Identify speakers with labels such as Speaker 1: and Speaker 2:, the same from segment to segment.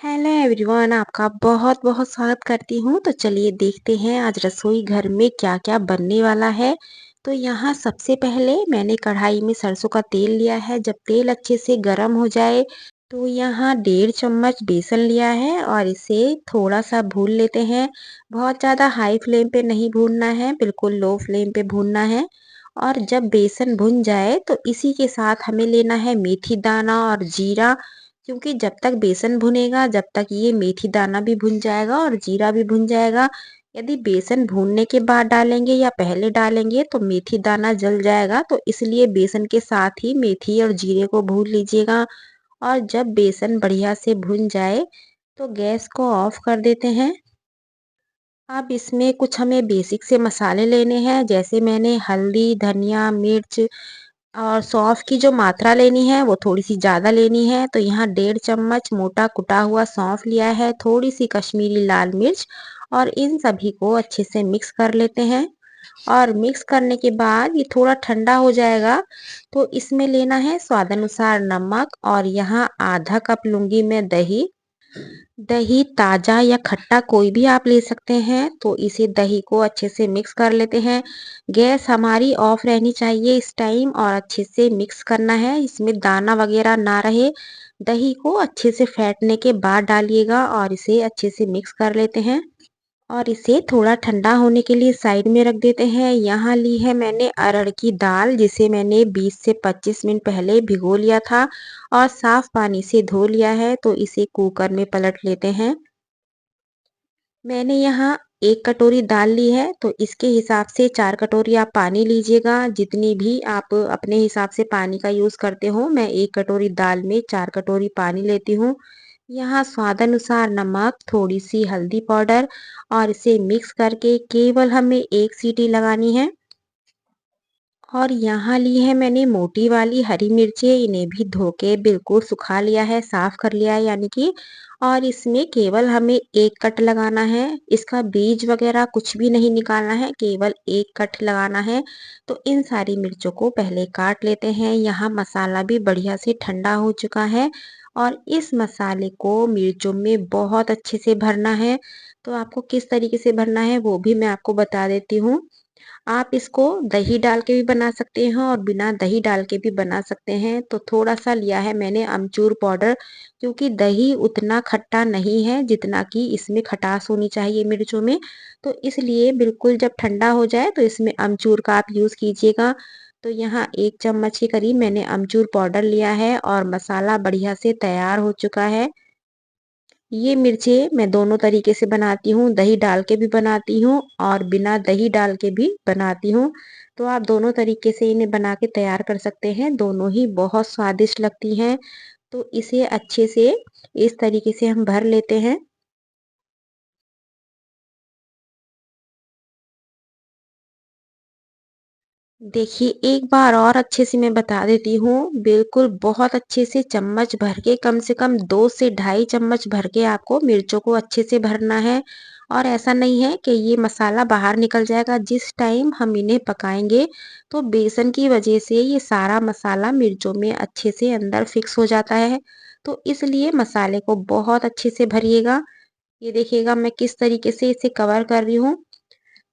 Speaker 1: Hello everyone, आपका बहुत बहुत स्वागत करती हूँ। तो चलिए देखते हैं आज रसोई घर में क्या क्या बनने वाला है। तो यहाँ सबसे पहले मैंने कढ़ाई में सरसों का तेल लिया है। जब तेल अच्छे से गर्म हो जाए तो यहाँ 1.5 चम्मच बेसन लिया है और इसे थोड़ा सा भून लेते हैं। बहुत ज़्यादा हाई फ्लेम पे नहीं भूनना है, बिल्कुल लो फ्लेम पे भूनना है। और जब बेसन भुन जाए तो इसी के साथ हमें लेना है मेथी दाना और जीरा, क्योंकि जब तक बेसन भुनेगा जब तक ये मेथी दाना भी भुन जाएगा और जीरा भी भुन जाएगा। यदि बेसन भूनने के बाद डालेंगे या पहले डालेंगे तो मेथी दाना जल जाएगा, तो इसलिए बेसन के साथ ही मेथी और जीरे को भून लीजिएगा। और जब बेसन बढ़िया से भुन जाए तो गैस को ऑफ कर देते हैं। अब इसमें कुछ हमें बेसिक से मसाले लेने हैं, जैसे मैंने हल्दी, धनिया, मिर्च और सौंफ की जो मात्रा लेनी है वो थोड़ी सी ज़्यादा लेनी है। तो यहाँ 1.5 चम्मच मोटा कुटा हुआ सौंफ लिया है, थोड़ी सी कश्मीरी लाल मिर्च, और इन सभी को अच्छे से मिक्स कर लेते हैं। और मिक्स करने के बाद ये थोड़ा ठंडा हो जाएगा तो इसमें लेना है स्वाद अनुसार नमक, और यहाँ आधा कप लूंगी मैं दही। दही ताज़ा या खट्टा कोई भी आप ले सकते हैं। तो इसे दही को अच्छे से मिक्स कर लेते हैं। गैस हमारी ऑफ रहनी चाहिए इस टाइम, और अच्छे से मिक्स करना है, इसमें दाना वगैरह ना रहे। दही को अच्छे से फेंटने के बाद डालिएगा और इसे अच्छे से मिक्स कर लेते हैं। और इसे थोड़ा ठंडा होने के लिए साइड में रख देते हैं। यहाँ ली है मैंने अरहर की दाल, जिसे मैंने 20 से 25 मिनट पहले भिगो लिया था और साफ पानी से धो लिया है। तो इसे कुकर में पलट लेते हैं। मैंने यहाँ 1 कटोरी दाल ली है, तो इसके हिसाब से 4 कटोरी आप पानी लीजिएगा। जितनी भी आप अपने हिसाब से पानी का यूज़ करते हो, मैं 1 कटोरी दाल में 4 कटोरी पानी लेती हूँ। यहाँ स्वाद अनुसार नमक, थोड़ी सी हल्दी पाउडर, और इसे मिक्स करके केवल हमें एक सीटी लगानी है। और यहाँ ली है मैंने मोटी वाली हरी मिर्चें, इन्हें भी धो के बिल्कुल सुखा लिया है, साफ कर लिया है यानी कि। और इसमें केवल हमें एक कट लगाना है, इसका बीज वगैरह कुछ भी नहीं निकालना है, केवल एक कट लगाना है। तो इन सारी मिर्चों को पहले काट लेते हैं। यहाँ मसाला भी बढ़िया से ठंडा हो चुका है और इस मसाले को मिर्चों में बहुत अच्छे से भरना है। तो आपको किस तरीके से भरना है वो भी मैं आपको बता देती हूँ। आप इसको दही डाल के भी बना सकते हैं और बिना दही डाल के भी बना सकते हैं। तो थोड़ा सा लिया है मैंने अमचूर पाउडर, क्योंकि दही उतना खट्टा नहीं है जितना कि इसमें खटास होनी चाहिए मिर्चों में। तो इसलिए बिल्कुल जब ठंडा हो जाए तो इसमें अमचूर का आप यूज़ कीजिएगा। तो यहाँ 1 चम्मच के करीब मैंने अमचूर पाउडर लिया है और मसाला बढ़िया से तैयार हो चुका है। ये मिर्चें मैं दोनों तरीके से बनाती हूँ, दही डाल के भी बनाती हूँ और बिना दही डाल के भी बनाती हूँ। तो आप दोनों तरीके से इन्हें बना के तैयार कर सकते हैं, दोनों ही बहुत स्वादिष्ट लगती हैं। तो इसे अच्छे से इस तरीके से हम भर लेते हैं। देखिए, एक बार और अच्छे से मैं बता देती हूँ, बिल्कुल बहुत अच्छे से चम्मच भर के, कम से कम 2 से ढाई चम्मच भर के आपको मिर्चों को अच्छे से भरना है। और ऐसा नहीं है कि ये मसाला बाहर निकल जाएगा जिस टाइम हम इन्हें पकाएंगे। तो बेसन की वजह से ये सारा मसाला मिर्चों में अच्छे से अंदर फिक्स हो जाता है। तो इसलिए मसाले को बहुत अच्छे से भरिएगा। ये देखिएगा मैं किस तरीके से इसे कवर कर रही हूँ।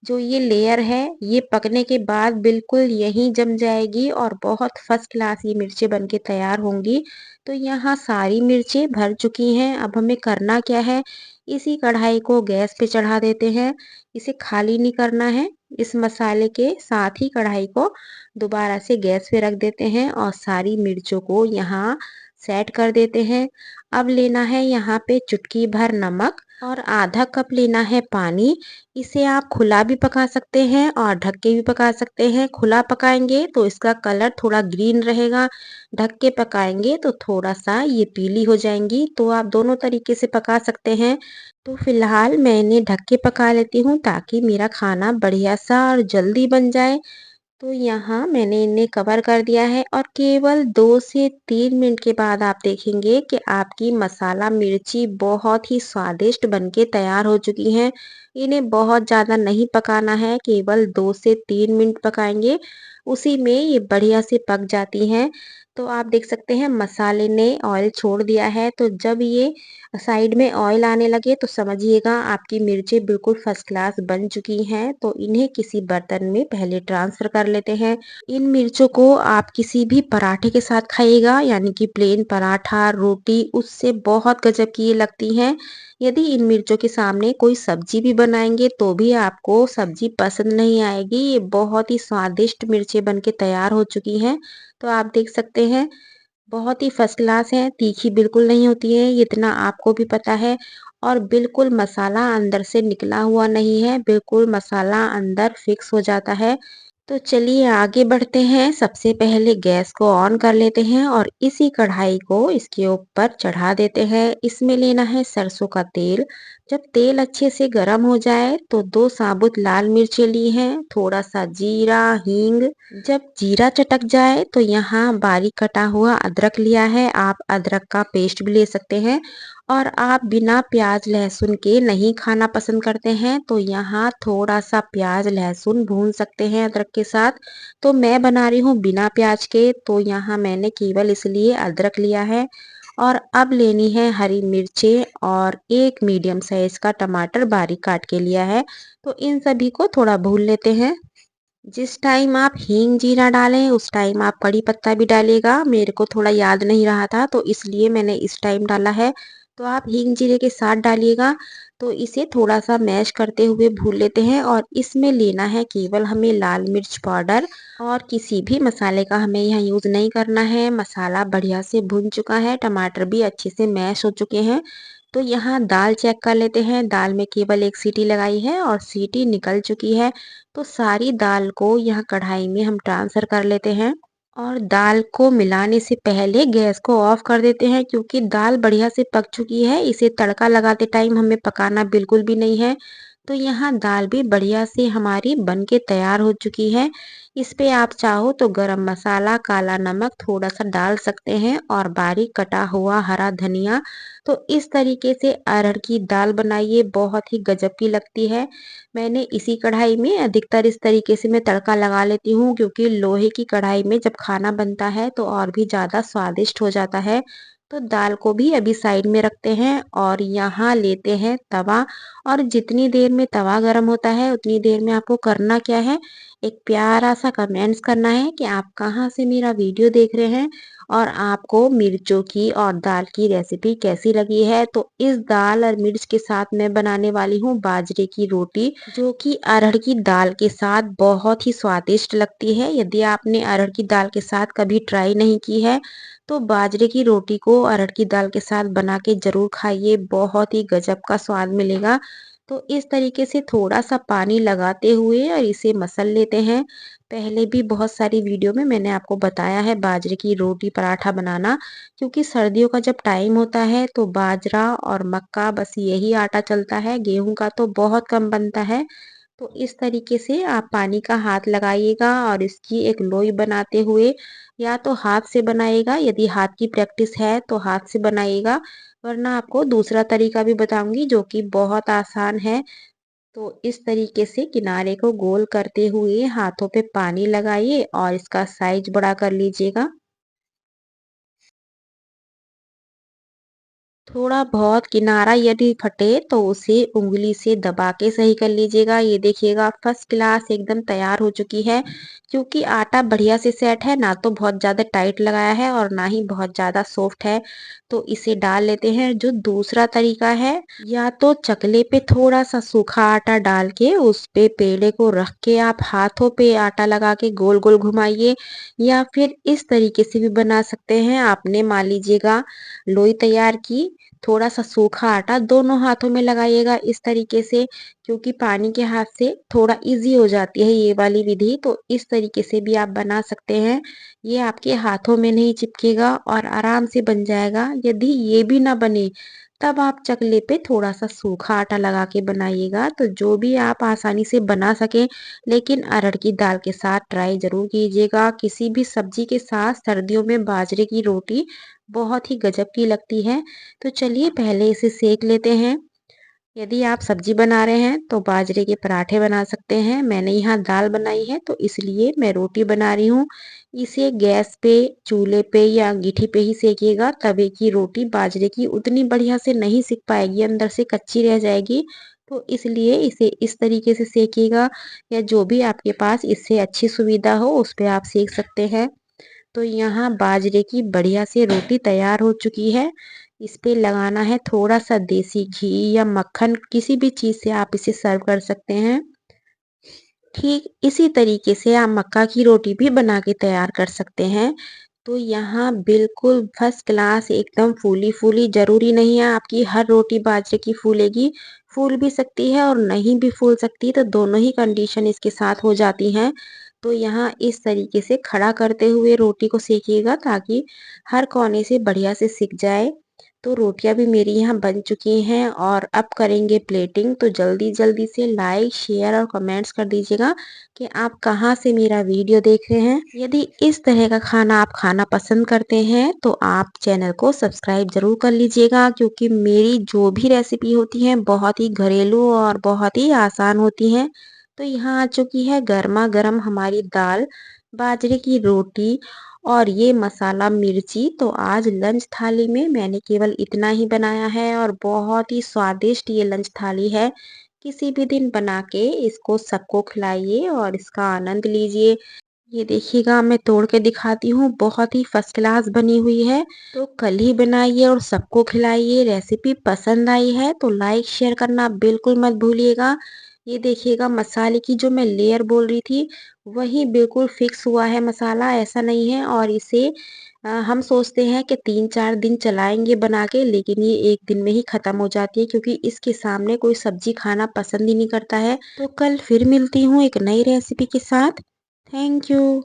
Speaker 1: जो ये लेयर है ये पकने के बाद बिल्कुल यहीं जम जाएगी और बहुत फर्स्ट क्लास ये मिर्चें बनके तैयार होंगी। तो यहाँ सारी मिर्चें भर चुकी हैं। अब हमें करना क्या है, इसी कढ़ाई को गैस पे चढ़ा देते हैं। इसे खाली नहीं करना है, इस मसाले के साथ ही कढ़ाई को दोबारा से गैस पे रख देते हैं और सारी मिर्चों को यहाँ सेट कर देते हैं। अब लेना है यहाँ पे चुटकी भर नमक और आधा कप लेना है पानी। इसे आप खुला भी पका सकते हैं और ढक के भी पका सकते हैं। खुला पकाएंगे तो इसका कलर थोड़ा ग्रीन रहेगा, ढक के पकाएंगे तो थोड़ा सा ये पीली हो जाएंगी। तो आप दोनों तरीके से पका सकते हैं। तो फिलहाल मैं इन्हें ढक के पका लेती हूँ ताकि मेरा खाना बढ़िया सा और जल्दी बन जाए। तो यहाँ मैंने इन्हें कवर कर दिया है और केवल 2 से 3 मिनट के बाद आप देखेंगे कि आपकी मसाला मिर्ची बहुत ही स्वादिष्ट बनके तैयार हो चुकी हैं। इन्हें बहुत ज़्यादा नहीं पकाना है, केवल 2 से 3 मिनट पकाएंगे, उसी में ये बढ़िया से पक जाती हैं। तो आप देख सकते हैं मसाले ने ऑयल छोड़ दिया है। तो जब ये साइड में ऑयल आने लगे तो समझिएगा आपकी मिर्चें बिल्कुल फर्स्ट क्लास बन चुकी हैं। तो इन्हें किसी बर्तन में पहले ट्रांसफ़र कर लेते हैं। इन मिर्चों को आप किसी भी पराठे के साथ खाइएगा, यानी कि प्लेन पराठा, रोटी, उससे बहुत गज़ब की ये लगती हैं। यदि इन मिर्चों के सामने कोई सब्ज़ी भी बनाएँगे तो भी आपको सब्ज़ी पसंद नहीं आएगी। ये बहुत ही स्वादिष्ट मिर्चें बन के तैयार हो चुकी हैं। तो आप देख सकते हैं बहुत ही फर्स्ट क्लास है, तीखी बिल्कुल नहीं होती है, ये इतना आपको भी पता है। और बिल्कुल मसाला अंदर से निकला हुआ नहीं है, बिल्कुल मसाला अंदर फिक्स हो जाता है। तो चलिए आगे बढ़ते हैं। सबसे पहले गैस को ऑन कर लेते हैं और इसी कढ़ाई को इसके ऊपर चढ़ा देते हैं। इसमें लेना है सरसों का तेल। जब तेल अच्छे से गर्म हो जाए तो 2 साबुत लाल मिर्चें ली हैं, थोड़ा सा जीरा, हींग। जब जीरा चटक जाए तो यहाँ बारीक कटा हुआ अदरक लिया है, आप अदरक का पेस्ट भी ले सकते हैं। और आप बिना प्याज लहसुन के नहीं खाना पसंद करते हैं तो यहाँ थोड़ा सा प्याज लहसुन भून सकते हैं अदरक के साथ। तो मैं बना रही हूँ बिना प्याज के, तो यहाँ मैंने केवल इसलिए अदरक लिया है। और अब लेनी है हरी मिर्चें और एक मीडियम साइज का टमाटर बारीक काट के लिया है। तो इन सभी को थोड़ा भून लेते हैं। जिस टाइम आप हींग जीरा डालें उस टाइम आप कड़ी पत्ता भी डालिएगा। मेरे को थोड़ा याद नहीं रहा था तो इसलिए मैंने इस टाइम डाला है। तो आप हींग जीरे के साथ डालिएगा। तो इसे थोड़ा सा मैश करते हुए भून लेते हैं और इसमें लेना है केवल हमें लाल मिर्च पाउडर। और किसी भी मसाले का हमें यहाँ यूज़ नहीं करना है। मसाला बढ़िया से भुन चुका है, टमाटर भी अच्छे से मैश हो चुके हैं। तो यहाँ दाल चेक कर लेते हैं। दाल में केवल एक सीटी लगाई है और सीटी निकल चुकी है। तो सारी दाल को यहाँ कढ़ाई में हम ट्रांसफ़र कर लेते हैं। और दाल को मिलाने से पहले गैस को ऑफ कर देते हैं, क्योंकि दाल बढ़िया से पक चुकी है। इसे तड़का लगाते टाइम हमें पकाना बिल्कुल भी नहीं है। तो यहाँ दाल भी बढ़िया से हमारी बन के तैयार हो चुकी है। इस पे आप चाहो तो गरम मसाला, काला नमक थोड़ा सा डाल सकते हैं और बारीक कटा हुआ हरा धनिया। तो इस तरीके से अरहर की दाल बनाइए, बहुत ही गजब की लगती है। मैंने इसी कढ़ाई में अधिकतर इस तरीके से मैं तड़का लगा लेती हूँ, क्योंकि लोहे की कढ़ाई में जब खाना बनता है तो और भी ज़्यादा स्वादिष्ट हो जाता है। तो दाल को भी अभी साइड में रखते हैं और यहाँ लेते हैं तवा। और जितनी देर में तवा गर्म होता है उतनी देर में आपको करना क्या है, एक प्यारा सा कमेंट्स करना है कि आप कहाँ से मेरा वीडियो देख रहे हैं और आपको मिर्चों की और दाल की रेसिपी कैसी लगी है। तो इस दाल और मिर्च के साथ मैं बनाने वाली हूँ बाजरे की रोटी, जो कि अरहर की दाल के साथ बहुत ही स्वादिष्ट लगती है। यदि आपने अरहर की दाल के साथ कभी ट्राई नहीं की है तो बाजरे की रोटी को अरहर की दाल के साथ बना के ज़रूर खाइए, बहुत ही गजब का स्वाद मिलेगा। तो इस तरीके से थोड़ा सा पानी लगाते हुए और इसे मसल लेते हैं। पहले भी बहुत सारी वीडियो में मैंने आपको बताया है बाजरे की रोटी पराठा बनाना, क्योंकि सर्दियों का जब टाइम होता है तो बाजरा और मक्का बस यही आटा चलता है, गेहूं का तो बहुत कम बनता है। तो इस तरीके से आप पानी का हाथ लगाइएगा और इसकी एक लोई बनाते हुए, या तो हाथ से बनाइएगा, यदि हाथ की प्रैक्टिस है तो हाथ से बनाइएगा, वरना आपको दूसरा तरीका भी बताऊंगी जो कि बहुत आसान है। तो इस तरीके से किनारे को गोल करते हुए हाथों पे पानी लगाइए और इसका साइज बड़ा कर लीजिएगा। थोड़ा बहुत किनारा यदि फटे तो उसे उंगली से दबा के सही कर लीजिएगा। ये देखिएगा फर्स्ट क्लास एकदम तैयार हो चुकी है, क्योंकि आटा बढ़िया से सेट है, ना तो बहुत ज़्यादा टाइट लगाया है और ना ही बहुत ज़्यादा सॉफ्ट है। तो इसे डाल लेते हैं। जो दूसरा तरीका है, या तो चकले पे थोड़ा सा सूखा आटा डाल के उस पे पेड़े को रख के आप हाथों पे आटा लगा के गोल गोल घुमाइए, या फिर इस तरीके से भी बना सकते हैं। आपने मान लीजिएगा लोई तैयार की, थोड़ा सा सूखा आटा दोनों हाथों में लगाइएगा इस तरीके से, क्योंकि पानी के हाथ से थोड़ा इजी हो जाती है ये वाली विधि। तो इस तरीके से भी आप बना सकते हैं। ये आपके हाथों में नहीं चिपकेगा और आराम से बन जाएगा। यदि ये भी ना बने तब आप चकले पे थोड़ा सा सूखा आटा लगा के बनाइएगा, तो जो भी आप आसानी से बना सकें। लेकिन अरहर की दाल के साथ ट्राई जरूर कीजिएगा। किसी भी सब्जी के साथ सर्दियों में बाजरे की रोटी बहुत ही गजब की लगती है। तो चलिए पहले इसे सेक लेते हैं। यदि आप सब्जी बना रहे हैं तो बाजरे के पराठे बना सकते हैं। मैंने यहाँ दाल बनाई है तो इसलिए मैं रोटी बना रही हूँ। इसे गैस पे, चूल्हे पे या अंगीठी पे ही सेकिएगा। तवे की रोटी बाजरे की उतनी बढ़िया से नहीं सिक पाएगी, अंदर से कच्ची रह जाएगी। तो इसलिए इसे इस तरीके से सेकिएगा, या जो भी आपके पास इससे अच्छी सुविधा हो उस पे आप सेक सकते हैं। तो यहाँ बाजरे की बढ़िया से रोटी तैयार हो चुकी है। इस पे लगाना है थोड़ा सा देसी घी या मक्खन, किसी भी चीज़ से आप इसे सर्व कर सकते हैं। ठीक इसी तरीके से आप मक्का की रोटी भी बना के तैयार कर सकते हैं। तो यहाँ बिल्कुल फर्स्ट क्लास एकदम फूली-फूली, ज़रूरी नहीं है आपकी हर रोटी बाजरे की फूलेगी। फूल भी सकती है और नहीं भी फूल सकती, तो दोनों ही कंडीशन इसके साथ हो जाती हैं। तो यहाँ इस तरीके से खड़ा करते हुए रोटी को सेकिएगा ताकि हर कोने से बढ़िया से सिक जाए। तो रोटियाँ भी मेरी यहाँ बन चुकी हैं और अब करेंगे प्लेटिंग। तो जल्दी-जल्दी से लाइक, शेयर और कमेंट्स कर दीजिएगा कि आप कहाँ से मेरा वीडियो देख रहे हैं। यदि इस तरह का खाना आप खाना पसंद करते हैं तो आप चैनल को सब्सक्राइब ज़रूर कर लीजिएगा, क्योंकि मेरी जो भी रेसिपी होती हैं बहुत ही घरेलू और बहुत ही आसान होती हैं। तो यहाँ आ चुकी है गरमा-गरम हमारी दाल, बाजरे की रोटी और ये मसाला मिर्ची। तो आज लंच थाली में मैंने केवल इतना ही बनाया है और बहुत ही स्वादिष्ट ये लंच थाली है। किसी भी दिन बना के इसको सबको खिलाइए और इसका आनंद लीजिए। ये देखिएगा, मैं तोड़ के दिखाती हूँ, बहुत ही फर्स्ट क्लास बनी हुई है। तो कल ही बनाइए और सबको खिलाइए। रेसिपी पसंद आई है तो लाइक शेयर करना बिल्कुल मत भूलिएगा। ये देखिएगा, मसाले की जो मैं लेयर बोल रही थी वही बिल्कुल फिक्स हुआ है मसाला, ऐसा नहीं है। और इसे हम सोचते हैं कि 3-4 दिन चलाएंगे बना के, लेकिन ये एक दिन में ही खत्म हो जाती है, क्योंकि इसके सामने कोई सब्जी खाना पसंद ही नहीं करता है। तो कल फिर मिलती हूँ एक नई रेसिपी के साथ। Thank you.